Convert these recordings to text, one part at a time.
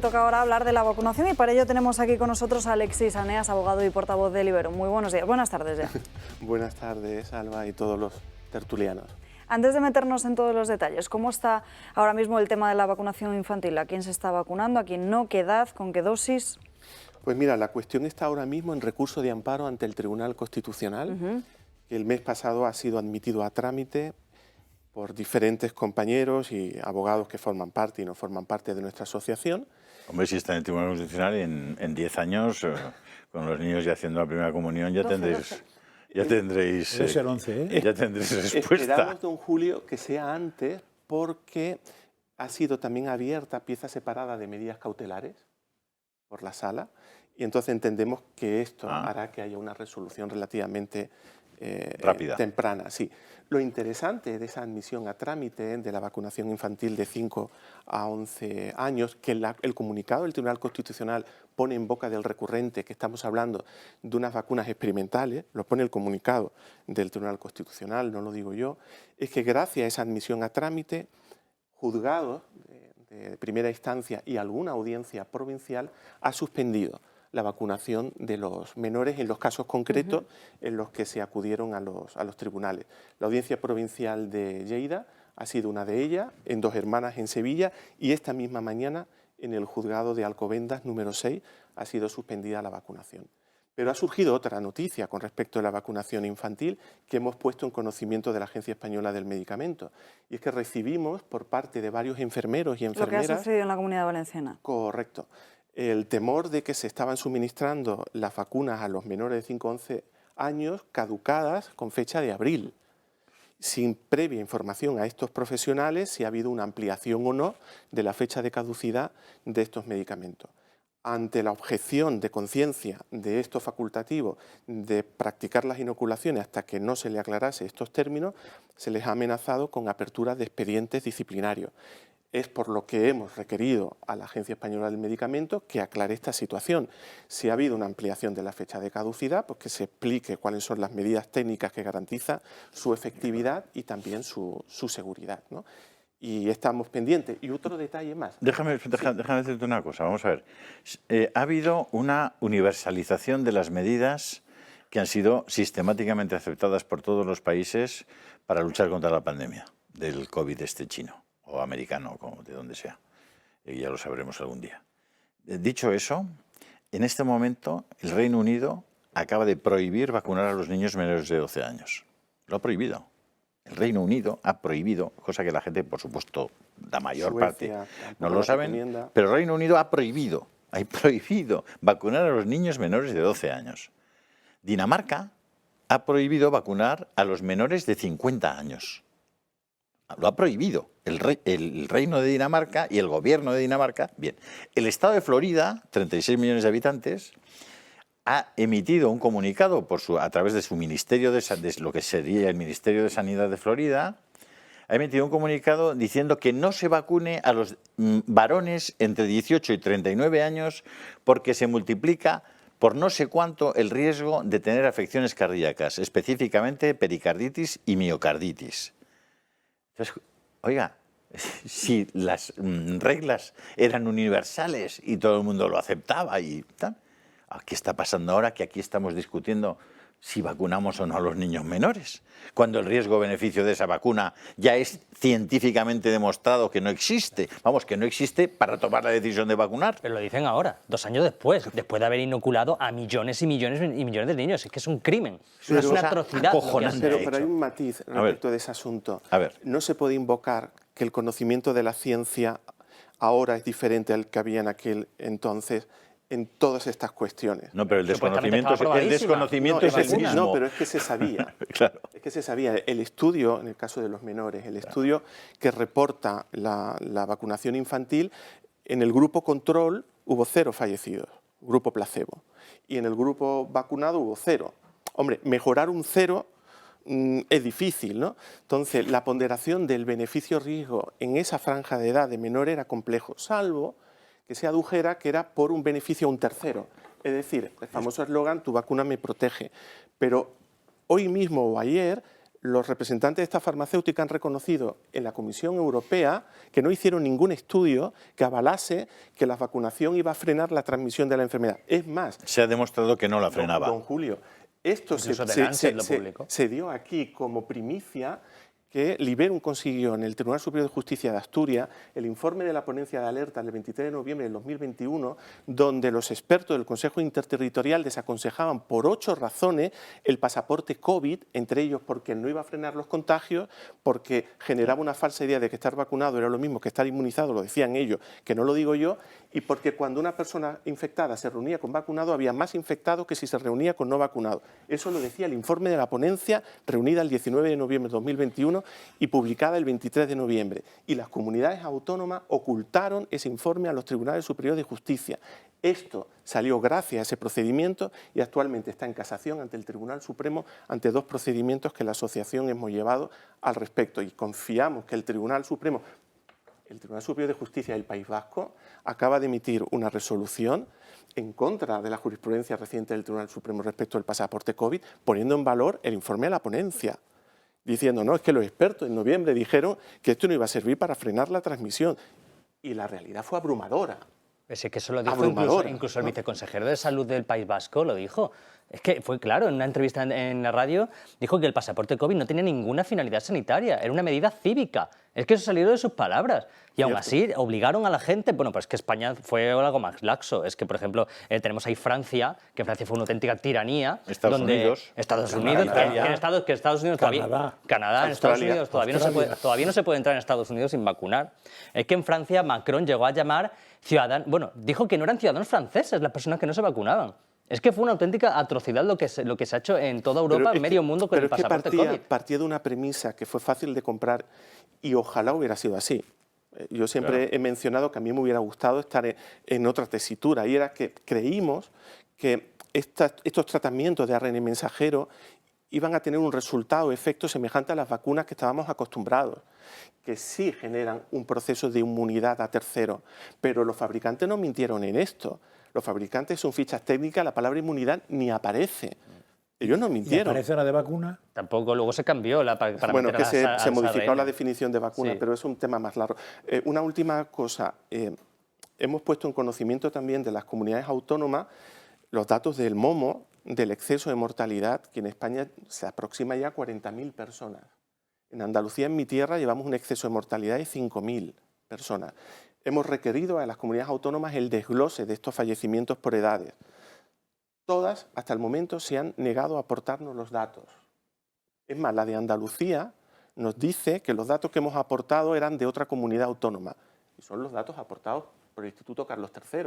Toca ahora hablar de la vacunación y para ello tenemos aquí con nosotros a Alexis Aneas, abogado y portavoz de Liberum. Muy buenos días, buenas tardes ya. Buenas tardes, Alba, y todos los tertulianos. Antes de meternos en todos los detalles, ¿cómo está ahora mismo el tema de la vacunación infantil? ¿A quién se está vacunando? ¿A quién no? ¿Qué edad? ¿Con qué dosis? Pues mira, la cuestión está ahora mismo en recurso de amparo ante el Tribunal Constitucional, que el mes pasado ha sido admitido a trámite por diferentes compañeros y abogados que forman parte y no forman parte de nuestra asociación. Hombre, si está en el Tribunal Constitucional, en 10 años, con los niños ya haciendo la primera comunión, ya 12, tendréis... 12. Ya tendréis, Debe ser 11, ¿eh? Ya tendréis respuesta. Esperamos, don Julio, que sea antes porque ha sido también abierta pieza separada de medidas cautelares por la sala y entonces entendemos que esto hará que haya una resolución relativamente rápida, temprana. Sí. Lo interesante de esa admisión a trámite de la vacunación infantil de 5 a 11 años, que el comunicado del Tribunal Constitucional pone en boca del recurrente que estamos hablando de unas vacunas experimentales, lo pone el comunicado del Tribunal Constitucional, no lo digo yo, es que gracias a esa admisión a trámite, juzgados de primera instancia y alguna audiencia provincial ha suspendido la vacunación de los menores en los casos concretos en los que se acudieron a los tribunales. La Audiencia Provincial de Lleida ha sido una de ellas, en Dos Hermanas en Sevilla, y esta misma mañana en el juzgado de Alcobendas número 6 ha sido suspendida la vacunación. Pero ha surgido otra noticia con respecto a la vacunación infantil que hemos puesto en conocimiento de la Agencia Española del Medicamento. Y es que recibimos por parte de varios enfermeros y enfermeras... Lo que ha sucedido en la Comunidad Valenciana. Correcto. El temor de que se estaban suministrando las vacunas a los menores de 5 a 11 años caducadas con fecha de abril, sin previa información a estos profesionales si ha habido una ampliación o no de la fecha de caducidad de estos medicamentos. Ante la objeción de conciencia de estos facultativos de practicar las inoculaciones hasta que no se le aclarase estos términos, se les ha amenazado con apertura de expedientes disciplinarios. Es por lo que hemos requerido a la Agencia Española del Medicamento que aclare esta situación. Si ha habido una ampliación de la fecha de caducidad, pues que se explique cuáles son las medidas técnicas que garantizan su efectividad y también su seguridad, ¿no? Y estamos pendientes. Y otro detalle más. Déjame decirte una cosa, vamos a ver. Ha habido una universalización de las medidas que han sido sistemáticamente aceptadas por todos los países para luchar contra la pandemia del COVID chino o americano, como de donde sea. Y ya lo sabremos algún día. Dicho eso, en este momento el Reino Unido acaba de prohibir vacunar a los niños menores de 12 años. Lo ha prohibido. El Reino Unido ha prohibido, cosa que la gente, por supuesto, la mayor parte no lo saben, pero el Reino Unido ha prohibido vacunar a los niños menores de 12 años. Dinamarca ha prohibido vacunar a los menores de 50 años. Lo ha prohibido el Reino de Dinamarca y el gobierno de Dinamarca. Bien, el estado de Florida, 36 millones de habitantes, ha emitido un comunicado a través de su ministerio, de lo que sería el Ministerio de Sanidad de Florida, ha emitido un comunicado diciendo que no se vacune a los varones entre 18 y 39 años porque se multiplica por no sé cuánto el riesgo de tener afecciones cardíacas, específicamente pericarditis y miocarditis. Entonces, oiga, si las reglas eran universales y todo el mundo lo aceptaba y tal, ¿qué está pasando ahora que aquí estamos discutiendo si vacunamos o no a los niños menores? Cuando el riesgo-beneficio de esa vacuna ya es científicamente demostrado que no existe. Vamos, que no existe para tomar la decisión de vacunar. Pero lo dicen ahora, 2 años después de haber inoculado a millones y millones y millones de niños. Es que es un crimen, es una atrocidad. Pero hay un matiz respecto de ese asunto. A ver. No se puede invocar que el conocimiento de la ciencia ahora es diferente al que había en aquel entonces en todas estas cuestiones. No, pero el desconocimiento es el mismo. No, pero es que se sabía. Claro. Es que se sabía. El estudio, en el caso de los menores, el estudio que reporta la vacunación infantil, en el grupo control hubo 0 fallecidos, grupo placebo. Y en el grupo vacunado hubo 0. Hombre, mejorar un 0 es difícil, ¿no? Entonces, la ponderación del beneficio-riesgo en esa franja de edad de menor era complejo, salvo que se adujera que era por un beneficio a un tercero. Es decir, el famoso eslogan, tu vacuna me protege. Pero hoy mismo o ayer los representantes de esta farmacéutica han reconocido en la Comisión Europea que no hicieron ningún estudio que avalase que la vacunación iba a frenar la transmisión de la enfermedad. Es más, se ha demostrado que no la frenaba. Don Julio, esto se dio aquí como primicia, que Liberum consiguió en el Tribunal Superior de Justicia de Asturias el informe de la ponencia de alerta del 23 de noviembre del 2021, donde los expertos del Consejo Interterritorial desaconsejaban por 8 razones el pasaporte COVID, entre ellos porque no iba a frenar los contagios, porque generaba una falsa idea de que estar vacunado era lo mismo que estar inmunizado, lo decían ellos, que no lo digo yo, y porque cuando una persona infectada se reunía con vacunado había más infectados que si se reunía con no vacunado. Eso lo decía el informe de la ponencia reunida el 19 de noviembre de 2021 y publicada el 23 de noviembre. Y las comunidades autónomas ocultaron ese informe a los tribunales superiores de justicia. Esto salió gracias a ese procedimiento y actualmente está en casación ante el Tribunal Supremo ante 2 procedimientos que la asociación hemos llevado al respecto. Y confiamos que el Tribunal Supremo, el Tribunal Superior de Justicia del País Vasco, acaba de emitir una resolución en contra de la jurisprudencia reciente del Tribunal Supremo respecto al pasaporte COVID, poniendo en valor el informe de la ponencia, diciendo, no, es que los expertos en noviembre dijeron que esto no iba a servir para frenar la transmisión. Y la realidad fue abrumadora. Es que eso lo dijo incluso el viceconsejero de Salud del País Vasco, lo dijo. Es que fue claro, en una entrevista en la radio, dijo que el pasaporte COVID no tenía ninguna finalidad sanitaria, era una medida cívica. Es que eso salió de sus palabras. Y aún así obligaron a la gente, bueno, pues que España fue algo más laxo. Es que, por ejemplo, tenemos ahí Francia, que Francia fue una auténtica tiranía. Estados Unidos, Estados Unidos todavía, Canadá, en Estados Unidos todavía no se puede entrar en Estados Unidos sin vacunar. Es que en Francia Macron llegó a llamar ciudadanos, bueno, dijo que no eran ciudadanos franceses las personas que no se vacunaban. Es que fue una auténtica atrocidad lo que se ha hecho en toda Europa, en medio mundo, con el pasaporte COVID. Partía de una premisa que fue fácil de comprar y ojalá hubiera sido así. Yo siempre he mencionado que a mí me hubiera gustado estar en otra tesitura, y era que creímos que estos tratamientos de ARN mensajero iban a tener un resultado, efecto semejante a las vacunas que estábamos acostumbrados, que sí generan un proceso de inmunidad a terceros, pero los fabricantes no mintieron en esto. Los fabricantes son fichas técnicas, la palabra inmunidad ni aparece. Ellos no mintieron. ¿Y aparece la de vacuna? Tampoco, luego se cambió para bueno, que se modificó la ARN. definición de vacuna, Sí. pero es un tema más largo. Una última cosa, hemos puesto en conocimiento también de las comunidades autónomas los datos del MOMO, del exceso de mortalidad, que en España se aproxima ya a 40.000 personas. En Andalucía, en mi tierra, llevamos un exceso de mortalidad de 5.000 personas. Hemos requerido a las comunidades autónomas el desglose de estos fallecimientos por edades. Todas, hasta el momento, se han negado a aportarnos los datos. Es más, la de Andalucía nos dice que los datos que hemos aportado eran de otra comunidad autónoma. Y son los datos aportados por el Instituto Carlos III,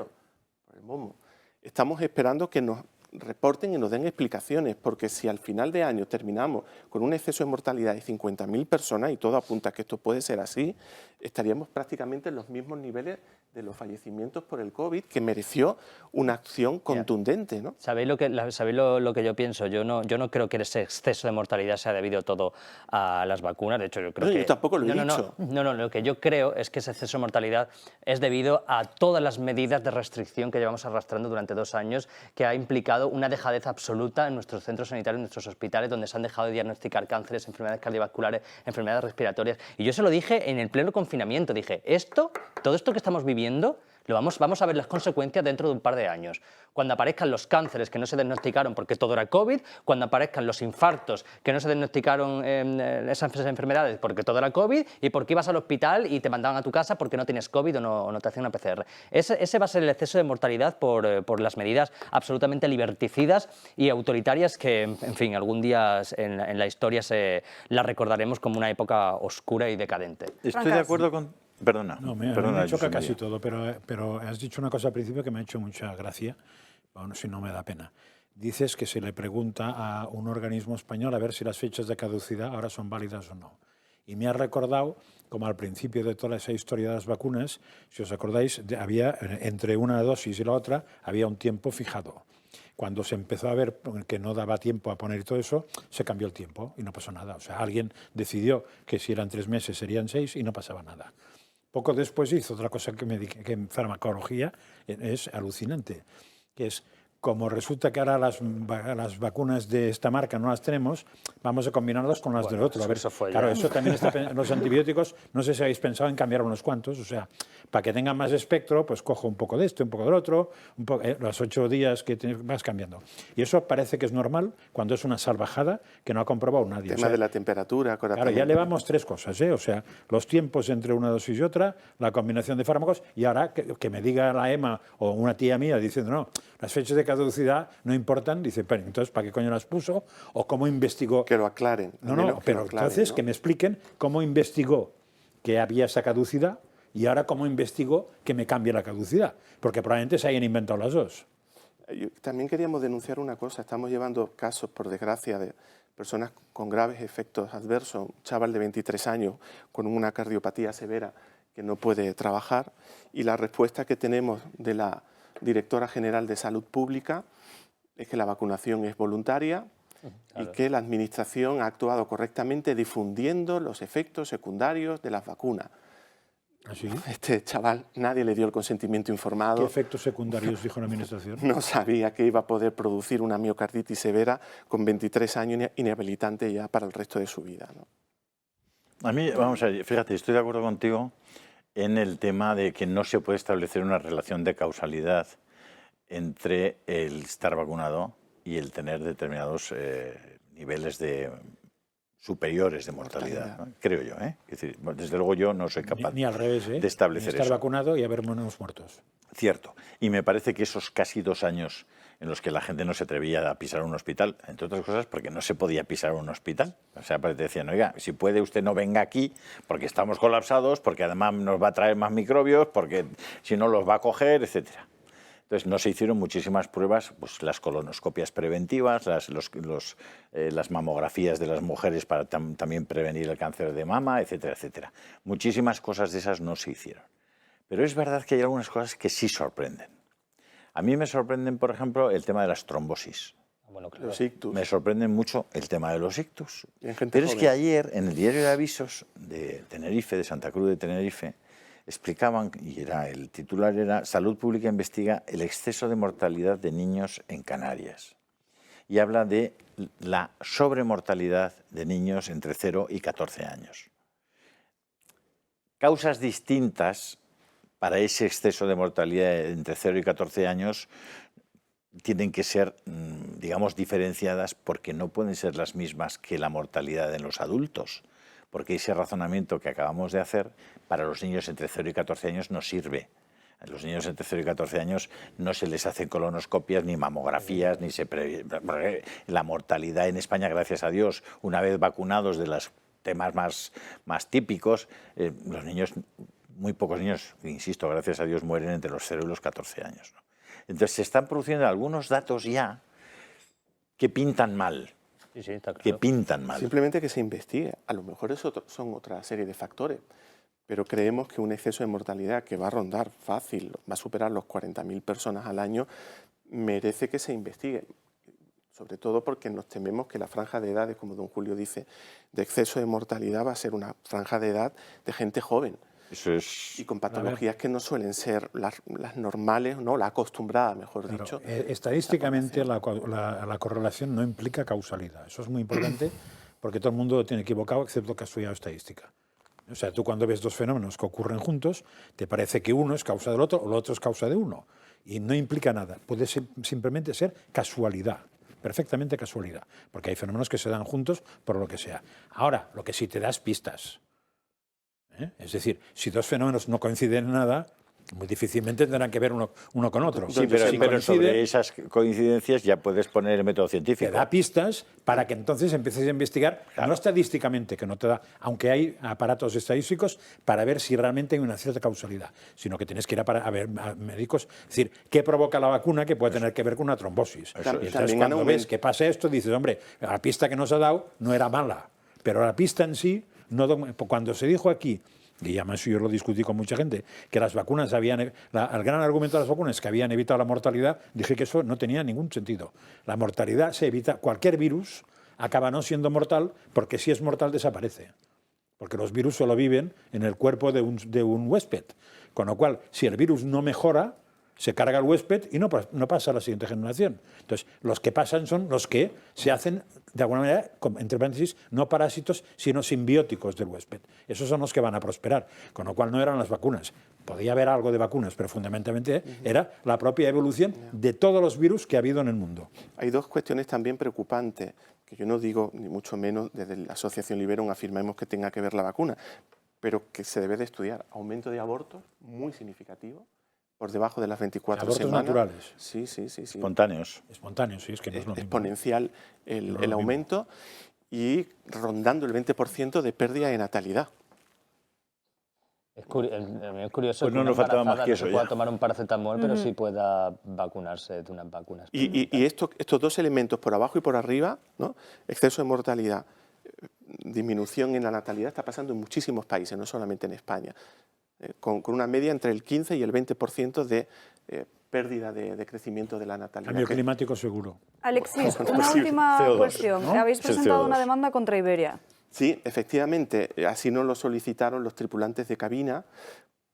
por el MOMO. Estamos esperando que nos reporten y nos den explicaciones, porque si al final de año terminamos con un exceso de mortalidad de 50.000 personas, y todo apunta a que esto puede ser así, estaríamos prácticamente en los mismos niveles de los fallecimientos por el COVID, que mereció una acción contundente, ¿no? ¿Sabéis lo que yo pienso? Yo no creo que ese exceso de mortalidad sea debido todo a las vacunas. De hecho, yo creo que... Yo tampoco lo he dicho. No, lo que yo creo es que ese exceso de mortalidad es debido a todas las medidas de restricción que llevamos arrastrando durante 2 años, que ha implicado una dejadez absoluta en nuestros centros sanitarios, en nuestros hospitales, donde se han dejado de diagnosticar cánceres, enfermedades cardiovasculares, enfermedades respiratorias. Y yo se lo dije en el pleno confinamiento. Dije, todo esto que estamos viviendo, vamos a ver las consecuencias dentro de un par de años. Cuando aparezcan los cánceres que no se diagnosticaron porque todo era COVID, cuando aparezcan los infartos que no se diagnosticaron esas enfermedades porque todo era COVID y porque ibas al hospital y te mandaban a tu casa porque no tienes COVID o no te hacían una PCR. Ese va a ser el exceso de mortalidad por las medidas absolutamente liberticidas y autoritarias que, en fin, algún día en la historia la recordaremos como una época oscura y decadente. Estoy de acuerdo con... Perdona, No, me choca casi todo, pero has dicho una cosa al principio que me ha hecho mucha gracia, bueno, si no me da pena. Dices que se le pregunta a un organismo español a ver si las fechas de caducidad ahora son válidas o no. Y me ha recordado, como al principio de toda esa historia de las vacunas, si os acordáis, había entre una dosis y la otra, había un tiempo fijado. Cuando se empezó a ver que no daba tiempo a poner todo eso, se cambió el tiempo y no pasó nada. O sea, alguien decidió que si eran 3 meses serían 6 y no pasaba nada. Poco después hizo otra cosa que en farmacología es alucinante, que es como resulta que ahora las vacunas de esta marca no las tenemos, vamos a combinarlas con las del otro. A ver, eso fue claro, ya. eso también está, los antibióticos, no sé si habéis pensado en cambiar unos cuantos, o sea, para que tengan más espectro, pues cojo un poco de este, un poco del otro, los 8 días que vas cambiando. Y eso parece que es normal cuando es una salvajada que no ha comprobado nadie. El tema de la temperatura. Claro, ya llevamos 3 cosas, ¿eh? O sea, los tiempos entre una dosis y otra, la combinación de fármacos, y ahora que me diga la EMA o una tía mía diciendo, no, las fechas de caducidad no importan, dice, pero entonces, ¿para qué coño las puso? ¿O cómo investigó? Que lo aclaren. No, pero entonces ¿no? que me expliquen cómo investigó que había esa caducidad y ahora cómo investigó que me cambie la caducidad, porque probablemente se hayan inventado las dos. También queríamos denunciar una cosa. Estamos llevando casos, por desgracia, de personas con graves efectos adversos. Un chaval de 23 años con una cardiopatía severa que no puede trabajar. Y la respuesta que tenemos de la directora general de Salud Pública es que la vacunación es voluntaria y que la Administración ha actuado correctamente difundiendo los efectos secundarios de las vacunas. ¿Así? Este chaval, nadie le dio el consentimiento informado. ¿Qué efectos secundarios dijo la Administración? No sabía que iba a poder producir una miocarditis severa con 23 años inhabilitante ya para el resto de su vida, ¿no? A mí, vamos a ver, fíjate, estoy de acuerdo contigo en el tema de que no se puede establecer una relación de causalidad entre el estar vacunado y el tener determinados niveles superiores de mortalidad, ¿no? Creo yo, ¿eh? Es decir, desde luego yo no soy capaz ni al revés, ¿eh? de establecer ni estar eso. vacunado y haber menos muertos. Cierto. Y me parece que esos casi 2 años en los que la gente no se atrevía a pisar un hospital, entre otras cosas porque no se podía pisar un hospital. O sea, te decían, oiga, si puede usted no venga aquí porque estamos colapsados, porque además nos va a traer más microbios, porque si no los va a coger, etcétera. Entonces no se hicieron muchísimas pruebas, pues las colonoscopias preventivas, las mamografías de las mujeres para también prevenir el cáncer de mama, etcétera, etcétera. Muchísimas cosas de esas no se hicieron. Pero es verdad que hay algunas cosas que sí sorprenden. A mí me sorprenden, por ejemplo, el tema de las trombosis. Bueno, claro. Los ictus. Me sorprende mucho el tema de los ictus. En gente Pero es joven. que ayer, en el diario de avisos de Tenerife, de Santa Cruz de Tenerife, explicaban, y el titular era Salud Pública investiga el exceso de mortalidad de niños en Canarias. Y habla de la sobremortalidad de niños entre 0 y 14 años. Causas distintas para ese exceso de mortalidad entre 0 y 14 años tienen que ser, digamos, diferenciadas porque no pueden ser las mismas que la mortalidad en los adultos. Porque ese razonamiento que acabamos de hacer para los niños entre 0 y 14 años no sirve. A los niños entre 0 y 14 años no se les hacen colonoscopias ni mamografías, ni se la mortalidad en España, gracias a Dios, una vez vacunados de los temas más típicos, los niños, muy pocos niños, insisto, gracias a Dios, mueren entre los 0 y los 14 años, ¿no? Entonces se están produciendo algunos datos ya que pintan mal. Sí, está claro. Que pintan mal. Simplemente que se investigue. A lo mejor son otra serie de factores, pero creemos que un exceso de mortalidad que va a rondar fácil, va a superar los 40.000 personas al año, merece que se investigue. Sobre todo porque nos tememos que la franja de edades, como don Julio dice, de exceso de mortalidad va a ser una franja de edad de gente joven. Eso es... Y con patologías que no suelen ser las normales, no, la acostumbrada, mejor Claro, dicho. estadísticamente la correlación no implica causalidad. Eso es muy importante porque todo el mundo lo tiene equivocado excepto que ha estudiado estadística. O sea, tú cuando ves dos fenómenos que ocurren juntos, te parece que uno es causa del otro o el otro es causa de uno. Y no implica nada. Puede simplemente ser casualidad. Perfectamente casualidad. Porque hay fenómenos que se dan juntos por lo que sea. Ahora, lo que sí te da es pistas. Es decir, si dos fenómenos no coinciden en nada, muy difícilmente tendrán que ver uno con otro. Sí, pero, Si pero coincide, sobre esas coincidencias ya puedes poner el método científico. te da pistas para que entonces empieces a investigar, Claro. no estadísticamente, que no te da, aunque hay aparatos estadísticos para ver si realmente hay una cierta causalidad, sino que tienes que ir a ver a médicos, es decir, ¿qué provoca la vacuna que puede tener que ver con una trombosis? Eso Y es. entonces También cuando han ves que pasa esto, dices, hombre, la pista que nos ha dado no era mala, pero la pista en sí, cuando se dijo aquí, y además yo lo discutí con mucha gente, que las vacunas el gran argumento de las vacunas es que habían evitado la mortalidad, dije que eso no tenía ningún sentido. La mortalidad se evita, cualquier virus acaba no siendo mortal, porque si es mortal desaparece. Porque los virus solo viven en el cuerpo de un huésped. Con lo cual, si el virus no mejora, se carga el huésped y no pasa a la siguiente generación. Entonces, los que pasan son los que se hacen, de alguna manera, entre paréntesis, no parásitos, sino simbióticos del huésped. Esos son los que van a prosperar, con lo cual no eran las vacunas. Podía haber algo de vacunas, pero fundamentalmente era la propia evolución de todos los virus que ha habido en el mundo. Hay dos cuestiones también preocupantes, que yo no digo, ni mucho menos, desde la Asociación Liberum afirmamos que tenga que ver la vacuna, pero que se debe de estudiar. Aumento de abortos muy significativo, por debajo de las 24 Abortos semanas. naturales. Sí. Espontáneos. Espontáneos, sí, es que no es lo mismo. Exponencial el aumento y rondando el 20% de pérdida de natalidad. Es curioso Pues que no una nos faltaba más embarazada que no eso se pueda ya. tomar un paracetamol, pero sí pueda vacunarse de unas vacunas. Y estos dos elementos, por abajo y por arriba, ¿no? Exceso de mortalidad, disminución en la natalidad, está pasando en muchísimos países, no solamente en España, con una media entre el 15 y el 20% de pérdida de crecimiento de la natalidad. Cambio climático seguro. Alexis, una última CO2, cuestión. ¿no? Habéis Es el presentado CO2. una demanda contra Iberia. Sí, efectivamente, así nos lo solicitaron los tripulantes de cabina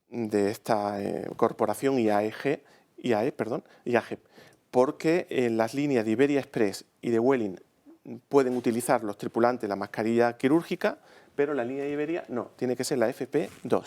de esta corporación IAG, porque en las líneas de Iberia Express y de Vueling pueden utilizar los tripulantes la mascarilla quirúrgica, pero la línea de Iberia no, tiene que ser la FP2.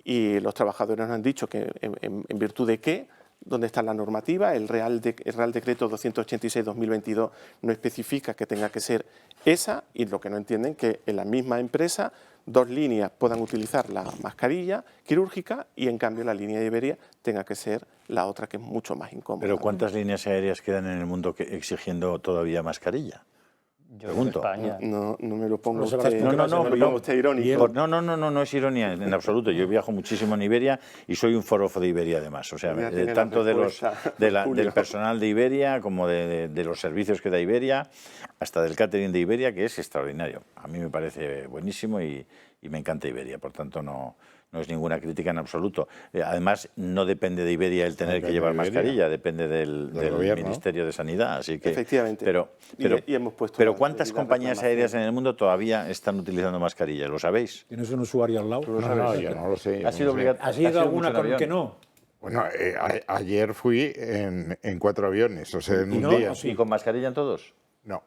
Y los trabajadores nos han dicho que en virtud de qué, dónde está la normativa, el Real Decreto 286-2022 no especifica que tenga que ser esa, y lo que no entienden que en la misma empresa dos líneas puedan utilizar la mascarilla quirúrgica y en cambio la línea de Iberia tenga que ser la otra, que es mucho más incómoda. Pero ¿cuántas líneas aéreas quedan en el mundo exigiendo todavía mascarilla? Yo Pregunto. España. No me lo pongo Solo se usted, las- No, me lo pongo usted irónico. No es ironía en absoluto. Yo viajo muchísimo en Iberia y soy un forofo de Iberia además. O sea, Ya tiene la tanto respuesta, del Julio. personal de Iberia como de los servicios que da Iberia, hasta del catering de Iberia, que es extraordinario. A mí me parece buenísimo y me encanta Iberia, por tanto no es ninguna crítica en absoluto. Además, no depende de Iberia el tener que llevar mascarilla, depende del gobierno. Ministerio de Sanidad. Así que, Efectivamente. Y hemos puesto pero la ¿cuántas debida compañías reclamación. aéreas en el mundo todavía están utilizando mascarilla? ¿Lo sabéis? ¿Tienes un usuario al lado? No, yo no lo sé. yo ¿Ha no sido lo sé. obligatorio? ¿Has ido alguna con que no? Bueno, ayer fui en 4 aviones, o sea, en ¿Y un no? día. Sí. ¿Y con mascarilla en todos? No.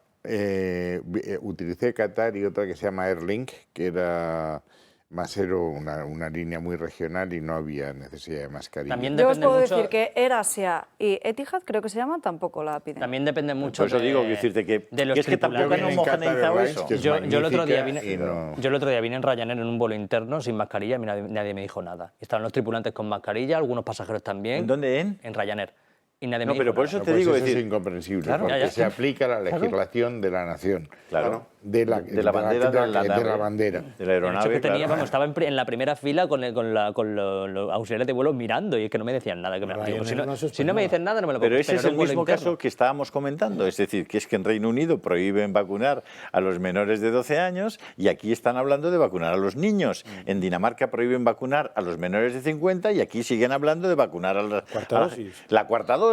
Utilicé Qatar y otra que se llama Airlink, que era más una línea muy regional y no había necesidad de mascarilla. También Yo os depende puedo mucho, decir que Air Asia y Etihad, creo que se llama, tampoco la piden. también depende mucho Por eso de, digo, decirte que de los es que tampoco tripulantes. han Viene en Qatar homogeneizado Airlines, eso. que es Yo el otro día magnífica vine, y no- yo el otro día vine en Ryanair en un vuelo interno sin mascarilla y nadie me dijo nada. Estaban los tripulantes con mascarilla, algunos pasajeros también. ¿En dónde? En Ryanair. Y nadie No, me pero dijo por nada. eso te Pues digo, eso decir, es incomprensible, Claro. porque Ya, ya. se aplica la legislación de la nación, claro, de la bandera de la nave, bandera. de la El hecho aeronave, que tenía, claro. vamos, estaba en la primera fila con los auxiliares de vuelo mirando y es que no me decían nada. Que me, Ryanair digo, si, no no, es si no me española. dicen nada, no me lo Pero puedo ese es el mismo caso que estábamos comentando, es decir, que es que en Reino Unido prohíben vacunar a los menores de 12 años y aquí están hablando de vacunar a los niños. En Dinamarca prohíben vacunar a los menores de 50 y aquí siguen hablando de vacunar a la Cuarta dosis. la cuarta dosis.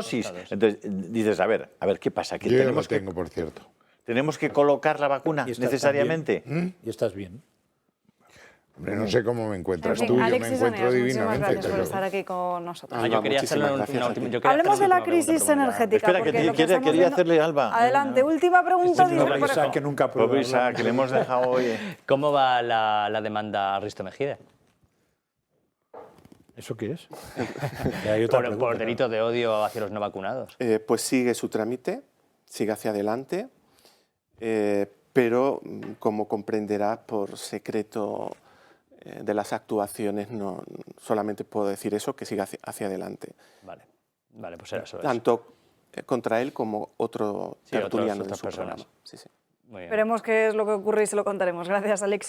Entonces dices, a ver, ¿qué pasa? Que Yo ya lo tenemos tengo, por cierto. tenemos que colocar la vacuna ¿Y estás necesariamente. también? ¿Y estás bien? Hombre, no sé cómo me En encuentras fin, tú, yo me Alexis encuentro Aneas, muchísimas divinamente. gracias por pero- estar aquí con nosotros. Yo quería hacerle Muchísimas una gracias a última. ti. yo quería Hablemos hacerle de la una última crisis pregunta. energética. Espera, porque que lo quería estamos viendo- hacerle Alba. Adelante, última pregunta. Este dice es por Isaac, ejemplo. que nunca prueba Pobre Isaac, hablar. que le hemos dejado hoy. ¿Cómo va la demanda a Risto Mejide? ¿Eso qué es? Que hay otra Por pregunta, delitos de odio hacia los no vacunados. Pues sigue su trámite, sigue hacia adelante, pero como comprenderás, por secreto de las actuaciones, no solamente puedo decir eso, que siga hacia adelante. Vale, pues era eso. Tanto contra él como otro Sí, tertuliano de otras su personas. programa. Sí, sí. Muy bien. Veremos qué es lo que ocurre y se lo contaremos. Gracias, Alexis.